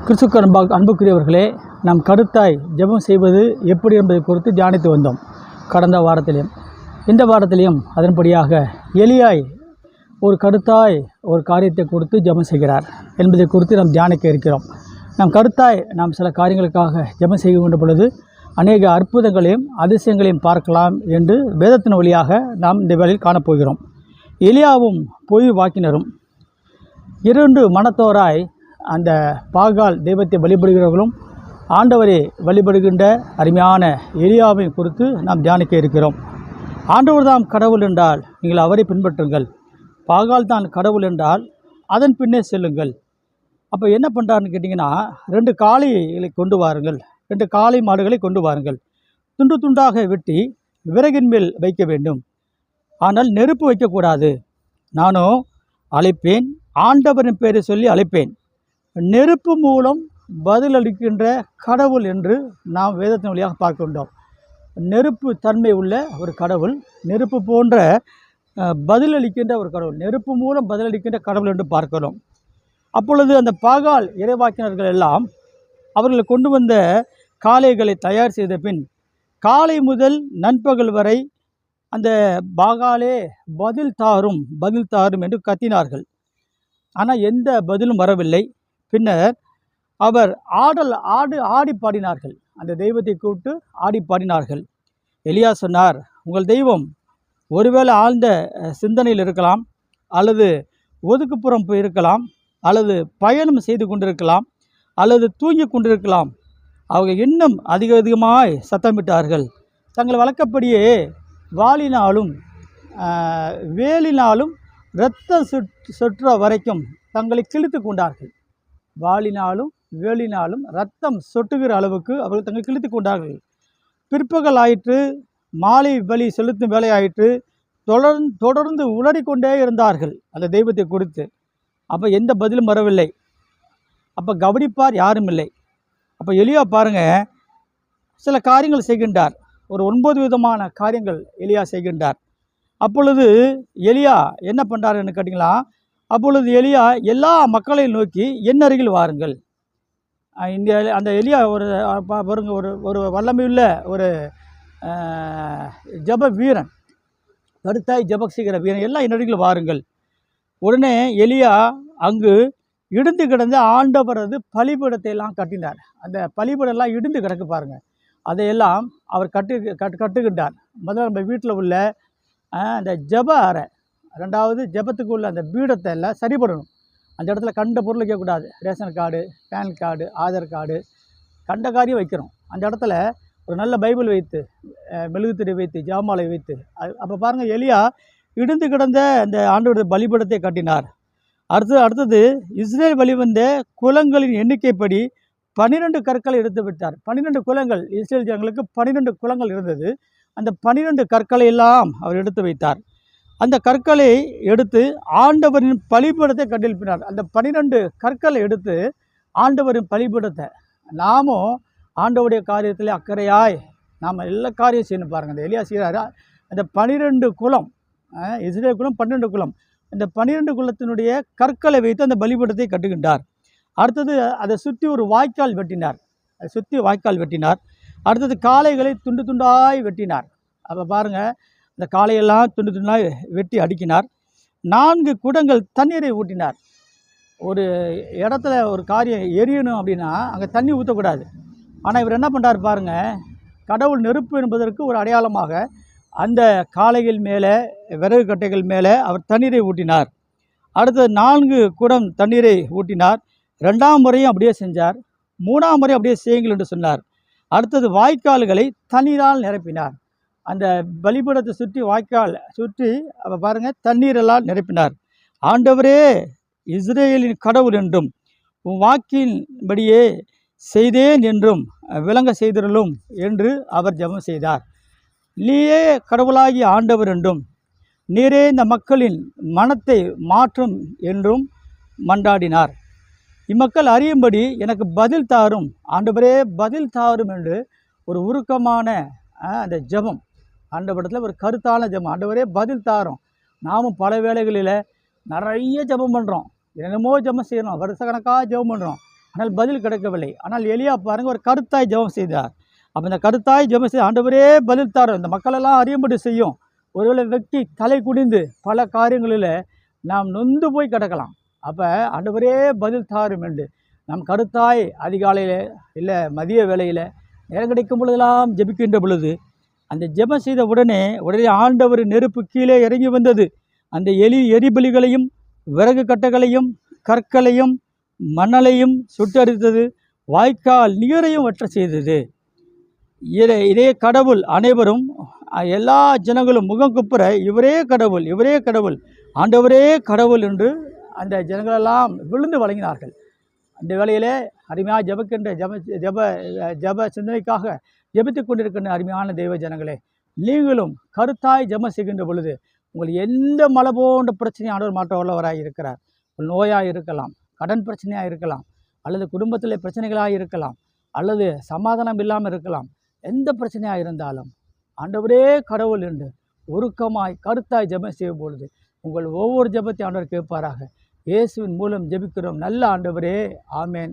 கிறிஸ்துவுக்கு அன்புக்குரியவர்களே, நாம் கருத்தாய் ஜெபம் செய்வது எப்படி என்பதை குறித்து தியானித்து வந்தோம் கடந்த வாரத்திலையும். இந்த வாரத்திலையும் அதன்படியாக எலியாய் ஒரு கருத்தாய் ஒரு காரியத்தை கொடுத்து ஜெபம் செய்கிறார் என்பதை குறித்து நாம் தியானிக்க இருக்கிறோம். நாம் கருத்தாய் நாம் சில காரியங்களுக்காக ஜெபம் செய்கின்ற பொழுது அநேக அற்புதங்களையும் அதிசயங்களையும் பார்க்கலாம் என்று வேதத்தின் வழியாக நாம் இந்த வேளையில் காணப்போகிறோம். எலியாவும் பொய் வாக்கினரும் இரண்டு மனத்தோராய் அந்த பாகால் தெய்வத்தை வழிபடுகிறவர்களும் ஆண்டவரை வழிபடுகின்ற அருமையான எலியாவை குறித்து நாம் தியானிக்க இருக்கிறோம். ஆண்டவர் தாம் கடவுள் என்றால் நீங்கள் அவரை பின்பற்றுங்கள், பாகால் தான் கடவுள் என்றால் அதன் பின்னே செல்லுங்கள். அப்போ என்ன பண்ணுறாருன்னு கேட்டிங்கன்னா, 2 காளைகளை கொண்டு வாருங்கள், 2 காளை மாடுகளை கொண்டு வாருங்கள், துண்டு துண்டாக வெட்டி விறகின் மேல் வைக்க வேண்டும், ஆனால் நெருப்பு வைக்கக்கூடாது. நானும் அழைப்பேன், ஆண்டவரின் பெயரை சொல்லி அழைப்பேன், நெருப்பு மூலம் பதிலளிக்கின்ற கடவுள் என்று நாம் வேதத்தின் வழியாக பார்க்கின்றோம். நெருப்பு தன்மை உள்ள ஒரு கடவுள், நெருப்பு போன்ற பதிலளிக்கின்ற ஒரு கடவுள், நெருப்பு மூலம் பதிலளிக்கின்ற கடவுள் என்று பார்க்கிறோம். அப்பொழுது அந்த பாகால் இறைவாக்கினர்கள் எல்லாம் அவர்கள் கொண்டு வந்த காளைகளை தயார் செய்த பின் காலை முதல் நண்பகல் வரை அந்த பாகாலே பதில் தாரும் என்று கத்தினார்கள். ஆனால் எந்த பதிலும் வரவில்லை. பின்னர் அவர் ஆடி பாடினார்கள், அந்த தெய்வத்தை கூப்பிட்டு ஆடி பாடினார்கள். எலியா சொன்னார், உங்கள் தெய்வம் ஒருவேளை ஆழ்ந்த சிந்தனையில் இருக்கலாம், அல்லது ஒதுக்குப்புறம் போயிருக்கலாம், அல்லது பயணம் செய்து கொண்டிருக்கலாம், அல்லது தூங்கி கொண்டிருக்கலாம். அவங்க இன்னும் அதிகமாய் சத்தமிட்டார்கள். தங்கள் வழக்கப்படியே வாளினாலும் வேலினாலும் இரத்தம் சொற்ற வரைக்கும் தங்களை கிழித்து கொண்டார்கள். வாளினாலும் வேலினாலும் இரத்தம் சொட்டுகிற அளவுக்கு அவர்கள் தங்களை கிழித்து கொண்டார்கள். பிற்பகல் ஆயிற்று, மாலை பலி செலுத்தும் வேலை ஆயிற்று, தொடர்ந்து உளறிக்கொண்டே இருந்தார்கள் அந்த தெய்வத்தை குறித்து. அப்போ எந்த பதிலும் வரவில்லை. அப்போ கவனிப்பார் யாரும் இல்லை. அப்போ எலியா பாருங்கள், சில காரியங்கள் செய்கின்றார். ஒரு 9 விதமான காரியங்கள் எலியா செய்கின்றார். அப்பொழுது எலியா என்ன பண்ணுறாருன்னு கேட்டிங்களா, அப்பொழுது எலியா எல்லா மக்களையும் நோக்கி என் அருகில் வாருங்கள். அந்த எலியா ஒரு வல்லமையுள்ள ஒரு ஜப வீரன், கருத்தாய் ஜபம் செய்கிற வீரன், எல்லாம் என் அருகில் வாருங்கள். உடனே எலியா அங்கு இடிந்து கிடந்த ஆண்டவரது பலிபீடத்தை எல்லாம் கட்டினார். அந்த பலிபீடெல்லாம் இடிந்து கிடக்கு பாருங்கள், அதையெல்லாம் அவர் கட்டுகின்றார். முதல்ல நம்ம வீட்டில் உள்ள அந்த ஜப அறை, 2வது ஜபத்துக்கு உள்ள அந்த பீடத்தை எல்லாம் சரிபடணும். அந்த இடத்துல கண்ட பொருள் வைக்கக்கூடாது. Ration card, PAN card, Aadhaar card, கண்ட காரியம் வைக்கிறோம். அந்த இடத்துல ஒரு நல்ல பைபிள் வைத்து, மெழுகுத்திரை வைத்து, ஜாமாலை வைத்து. அப்போ பாருங்கள், எலியா இடிந்து கிடந்த அந்த ஆண்டவருடைய பலிபீடத்தை கட்டினார். அடுத்தது இஸ்ரேல் வழிவந்த குலங்களின் எண்ணிக்கைப்படி 12 கற்களை எடுத்து விட்டார். 12 குலங்கள், இஸ்ரேல் ஜனங்களுக்கு 12 குலங்கள் இருந்தது. அந்த 12 கற்களை எல்லாம் அவர் எடுத்து வைத்தார். அந்த கற்களை எடுத்து ஆண்டவரின் பலிபீடத்தை கட்டிஎழுப்பினார். அந்த 12 கற்களை எடுத்து ஆண்டவரின் பலிபீடத்தை, நாமும் ஆண்டவருடைய காரியத்தில் அக்கறையாய் நாம் எல்லா காரியம் செய்யணும் பாருங்கள். அந்த எலியா செய்கிறாரு. அந்த 12 குலம், இஸ்ரேல் குலம் 12 குலம், அந்த 12 குலத்தினுடைய கற்களை வைத்து அந்த பலிபீடத்தை கட்டுகின்றார். அடுத்தது அதை சுற்றி ஒரு வாய்க்கால் வெட்டினார். அடுத்தது காளைகளை துண்டு துண்டாய் வெட்டினார். அப்போ பாருங்கள், அந்த காளையெல்லாம் துண்டு துண்டாய் வெட்டி அடுக்கினார். 4 குடங்கள் தண்ணீரை ஊற்றினார். ஒரு இடத்துல ஒரு காரியம் எரியணும் அப்படின்னா அங்கே தண்ணி ஊற்றக்கூடாது. ஆனால் இவர் என்ன பண்ணுறார் பாருங்கள், கடவுள் நெருப்பு என்பதற்கு ஒரு அடையாளமாக அந்த காளைகள் மேலே, விறகு கட்டைகள் மேலே அவர் தண்ணீரை ஊற்றினார். அடுத்தது 4 குடம் தண்ணீரை ஊற்றினார். 2ஆம் முறையும் அப்படியே செஞ்சார். 3ஆம் முறை அப்படியே செய்யுங்கள் என்று சொன்னார். அடுத்தது வாய்க்கால்களை தண்ணீரால் நிரப்பினார். அந்த பலிபீடத்தை சுற்றி வாய்க்கால் சுற்றி அப்போ பாருங்கள் தண்ணீரெல்லாம் நிரப்பினார். ஆண்டவரே இஸ்ரேலின் கடவுள் என்றும் உன் வாக்கின்படியே செய்தேன் என்றும் விளங்க செய்திருளும் என்று அவர் ஜெபம் செய்தார். நீயே கடவுளாகி ஆண்டவர் என்றும் நீரே இந்த மக்களின் மனத்தை மாற்றும் என்றும் மன்றாடினார். இம்மக்கள் அறியும்படி எனக்கு பதில் தாரும், ஆண்டவரே பதில் தாரும் என்று ஒரு உருக்கமான அந்த ஜெபம், ஆண்டவரிடத்தில் ஒரு கருத்தான ஜெபம், ஆண்டவரே பதில் தாரும். நாமும் பல வேளைகளில் நிறைய ஜெபம் பண்ணுறோம், என்னென்னமோ ஜெபம் செய்கிறோம், வருஷக்கணக்காக ஜெபம் பண்ணுறோம். ஆனால் பதில் கிடைக்கவில்லை. ஆனால் எலியா பாருங்கள், ஒரு கருத்தாய் ஜெபம் செய்தார். அப்போ இந்த கருத்தாய் ஜெபம் செய்து ஆண்டவரே பதில் தாரும், இந்த மக்களெல்லாம் அறியும்படி செய்யும். ஒருவேளை வெட்டி தலை குனிந்து பல காரியங்களில் நாம் நொந்து போய் கிடக்கலாம். அப்போ ஆண்டவரே பதில் தாரும் என்று நம் கருத்தாய் அதிகாலையில் இல்லை மதிய வேளையில் நேரம் கிடைக்கும் பொழுதெல்லாம் ஜெபிக்கின்ற பொழுது அந்த ஜெபம் செய்த உடனே ஆண்டவர் நெருப்பு கீழே இறங்கி வந்தது. அந்த எரிபலிகளையும் விறகு கட்டைகளையும் கற்களையும் மணலையும் சுட்டரித்தது, வாய்க்கால் நீரையும் வற்ற செய்தது. இதே கடவுள் அனைவரும் எல்லா ஜனங்களும் முகம் குப்புற இவரே கடவுள், இவரே கடவுள், ஆண்டவரே கடவுள் என்று அந்த ஜனங்களெல்லாம் விழுந்து வழங்கினார்கள். அந்த வேளையிலே அருமையாக ஜெபிக்கின்ற ஜெப சிந்தனைக்காக ஜெபித்து கொண்டிருக்கின்ற அருமையான தெய்வ ஜனங்களே, நீங்களும் கருத்தாய் ஜெபம் செய்கின்ற பொழுது உங்களுக்கு எந்த மலை போன்ற பிரச்சனையும் ஆண்டவர் மாற்ற உள்ளவராக இருக்கிறார். நோயாக இருக்கலாம், கடன் பிரச்சனையாக இருக்கலாம், அல்லது குடும்பத்தில் பிரச்சனைகளாக இருக்கலாம், அல்லது சமாதானம் இல்லாமல் இருக்கலாம். எந்த பிரச்சனையாக இருந்தாலும் ஆண்டவரே கடவுள் என்று உருக்கமாய் கருத்தாய் ஜெபம் செய்யும் பொழுது உங்கள் ஒவ்வொரு ஜெபத்தையும் ஆண்டவர் கேட்பாராக. இயேசுவின் மூலம் ஜெபிக்கிறோம் நல்ல ஆண்டவரே, ஆமேன்.